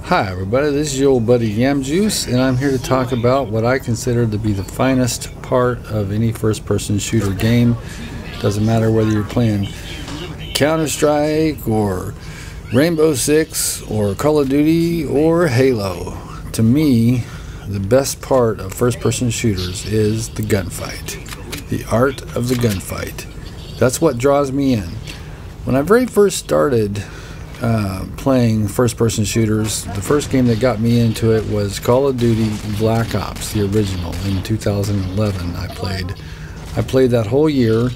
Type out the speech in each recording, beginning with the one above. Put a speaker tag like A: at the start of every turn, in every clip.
A: Hi everybody, this is your old buddy Yam Juice, and I'm here to talk about what I consider to be the finest part of any first-person shooter game. Doesn't matter whether you're playing Counter-Strike or Rainbow Six or Call of Duty or Halo. To me, the best part of first-person shooters is the gunfight. The art of the gunfight. That's what draws me in. When I very first started playing first-person shooters, the first game that got me into it was Call of Duty Black Ops, the original, in 2011. I played that whole year.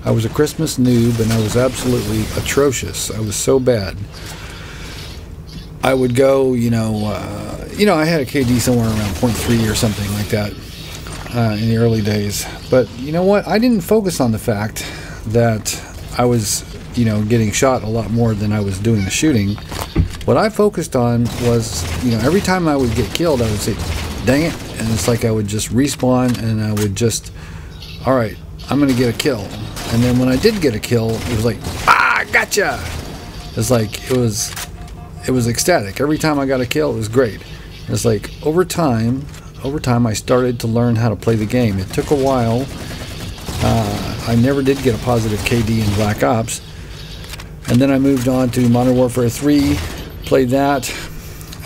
A: I was a Christmas noob, and I was absolutely atrocious. I was so bad. I would go, I had a KD somewhere around 0.3 or something like that in the early days. But you know what? I didn't focus on the fact that I was getting shot a lot more than I was doing the shooting. What I focused on was, every time I would get killed, I would say, dang it, and it's like I would just respawn, and I would just, alright, I'm gonna get a kill. And then when I did get a kill, it was like, gotcha! It's like, it was ecstatic. Every time I got a kill, it was great. It's like, over time, I started to learn how to play the game. It took a while. I never did get a positive KD in Black Ops. And then I moved on to Modern Warfare 3, played that.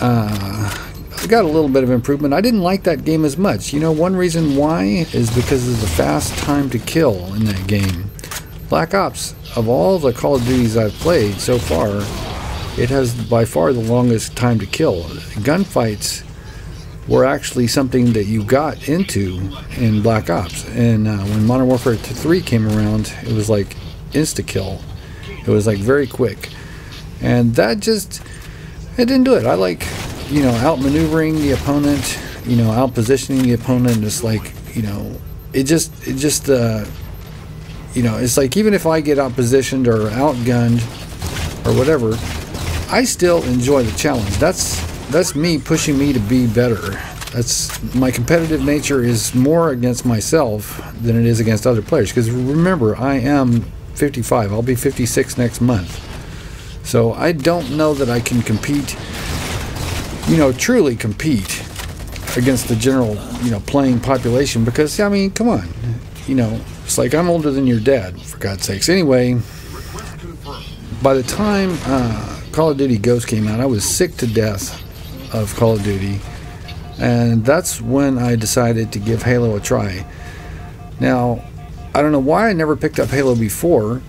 A: I got a little bit of improvement. I didn't like that game as much. One reason why is because of the fast time to kill in that game. Black Ops, of all the Call of Duties I've played so far, it has by far the longest time to kill. Gunfights were actually something that you got into in Black Ops. And when Modern Warfare 3 came around, it was like insta-kill. It was like very quick, and that it didn't do it. I like, outmaneuvering the opponent, outpositioning the opponent. It's like, it's like even if I get outpositioned or outgunned or whatever, I still enjoy the challenge. That's me pushing me to be better. That's my competitive nature is more against myself than it is against other players. Because remember, I am 55. I'll be 56 next month. So I don't know that I can compete, truly compete against the general, playing population, because, I mean, come on. It's like I'm older than your dad, for God's sakes. Anyway, by the time Call of Duty Ghosts came out, I was sick to death of Call of Duty, and that's when I decided to give Halo a try. Now, I don't know why I never picked up Halo before,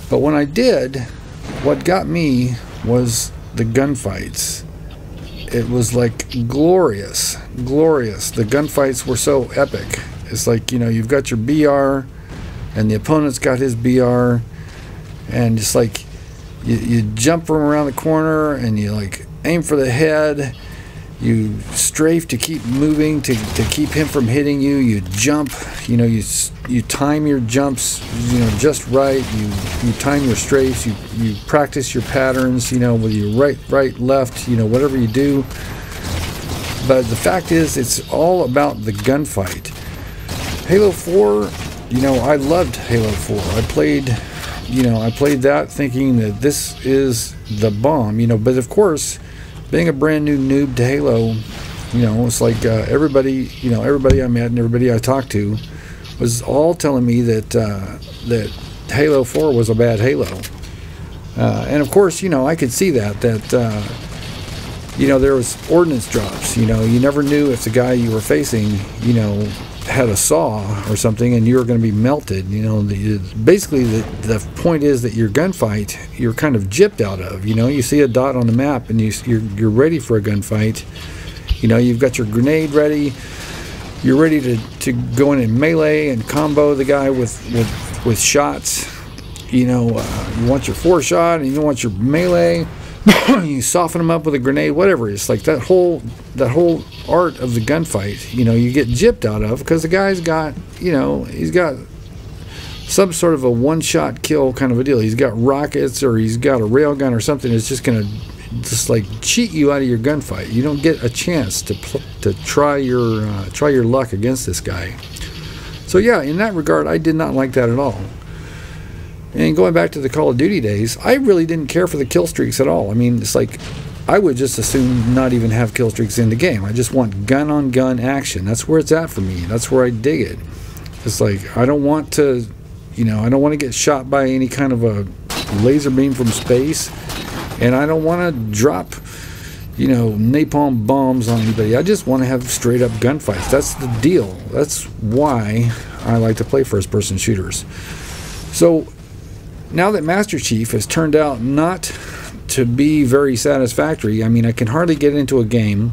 A: but when I did, what got me was the gunfights. It was like glorious, glorious. The gunfights were so epic. It's like, you've got your BR, and the opponent's got his BR, and it's like you jump from around the corner, and you like aim for the head. You strafe to keep moving, to keep him from hitting you. You jump, you time your jumps, just right. You time your strafes. You practice your patterns, with your right, left, whatever you do. But the fact is, it's all about the gunfight. Halo 4, I loved Halo 4. I played that thinking that this is the bomb, But of course, being a brand new noob to Halo, it's like everybody I met and everybody I talked to was all telling me that that Halo 4 was a bad Halo. And of course, I could see that there was ordnance drops. You never knew if the guy you were facing, had a saw or something, and you were going to be melted. Basically the point is that your gunfight, you're kind of gypped out of. You see a dot on the map, and you're ready for a gunfight. You've got your grenade ready. You're ready to go in and melee and combo the guy with shots. You want your 4-shot, and you want your melee. You soften them up with a grenade, whatever. It's like that whole art of the gunfight, you get gypped out of, because the guy's got, he's got some sort of a one-shot kill kind of a deal. He's got rockets, or he's got a railgun or something. It's just gonna like cheat you out of your gunfight. You don't get a chance to try your luck against this guy. So yeah, in that regard, I did not like that at all. And going back to the Call of Duty days, I really didn't care for the kill streaks at all. I mean, it's like, I would just assume not even have kill streaks in the game. I just want gun-on-gun action. That's where it's at for me. That's where I dig it. It's like, I don't want to, you know, I don't want to get shot by any kind of a laser beam from space, and I don't want to drop, you know, napalm bombs on anybody. I just want to have straight up gunfights. That's the deal. That's why I like to play first-person shooters. So now that Master Chief has turned out not to be very satisfactory, I mean, I can hardly get into a game.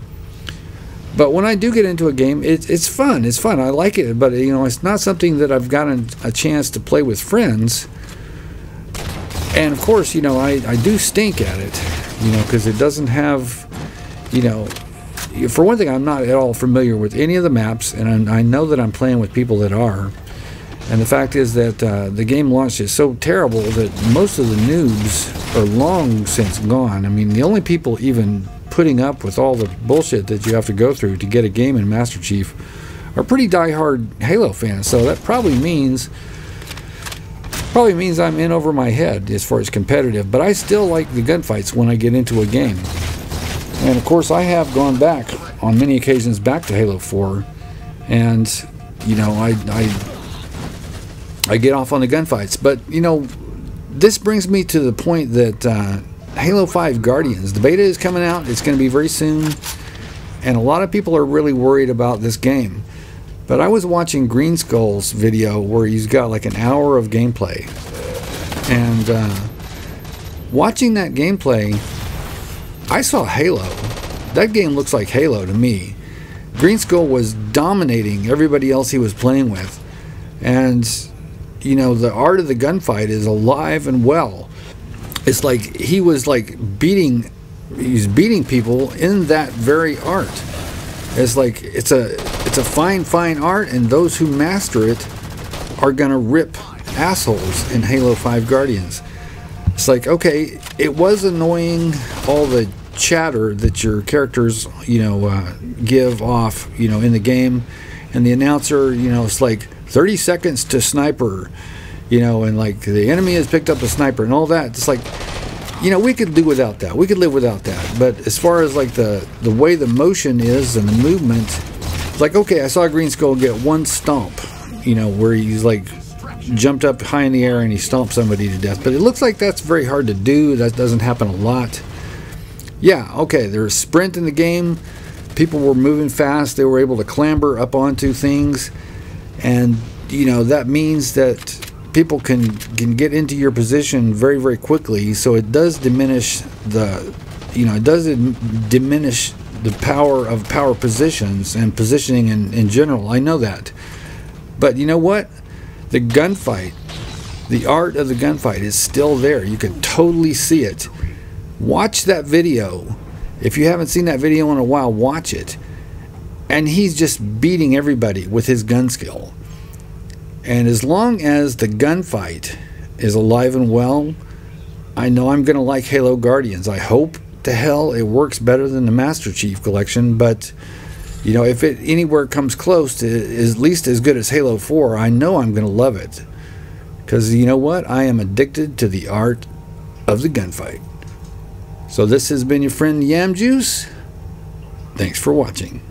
A: But when I do get into a game, it's fun. It's fun. I like it. But, you know, it's not something that I've gotten a chance to play with friends. And, of course, you know, I do stink at it, you know, because it doesn't have, you know, for one thing, I'm not at all familiar with any of the maps, and I know that I'm playing with people that are. And the fact is that the game launch is so terrible that most of the noobs are long since gone. I mean, the only people even putting up with all the bullshit that you have to go through to get a game in Master Chief are pretty die-hard Halo fans. So that probably means I'm in over my head as far as competitive. But I still like the gunfights when I get into a game. And of course, I have gone back on many occasions back to Halo 4, and you know, I get off on the gunfights. But you know, this brings me to the point that Halo 5 Guardians, the beta is coming out. It's going to be very soon, and a lot of people are really worried about this game. But I was watching Green Skull's video where he's got like an hour of gameplay, and watching that gameplay, I saw Halo. That game looks like Halo to me. Green Skull was dominating everybody else he was playing with, and you know, the art of the gunfight is alive and well. It's like he was like beating people in that very art. It's like it's a fine art, and those who master it are gonna rip assholes in Halo 5 Guardians. It's like, okay, it was annoying, all the chatter that your characters, you know, give off, you know, in the game, and the announcer, you know, it's like 30 seconds to sniper, you know, and like the enemy has picked up a sniper and all that. It's like, you know, we could do without that. We could live without that. But as far as like the way the motion is and the movement, it's like, okay, I saw Green Skull get one stomp, you know, where he's like jumped up high in the air and he stomped somebody to death. But it looks like that's very hard to do. That doesn't happen a lot. Yeah, okay, there's sprint in the game. People were moving fast. They were able to clamber up onto things. And, you know, that means that people can get into your position very, very quickly. So it does diminish the, you know, it does diminish the power of power positions and positioning in general. I know that. But you know what? The gunfight, the art of the gunfight is still there. You can totally see it. Watch that video. If you haven't seen that video in a while, watch it. And he's just beating everybody with his gun skill. And as long as the gunfight is alive and well, I know I'm going to like Halo Guardians. I hope to hell it works better than the Master Chief Collection, but you know, if it anywhere comes close to at least as good as Halo 4, I know I'm going to love it. Because you know what? I am addicted to the art of the gunfight. So this has been your friend Yam Juice. Thanks for watching.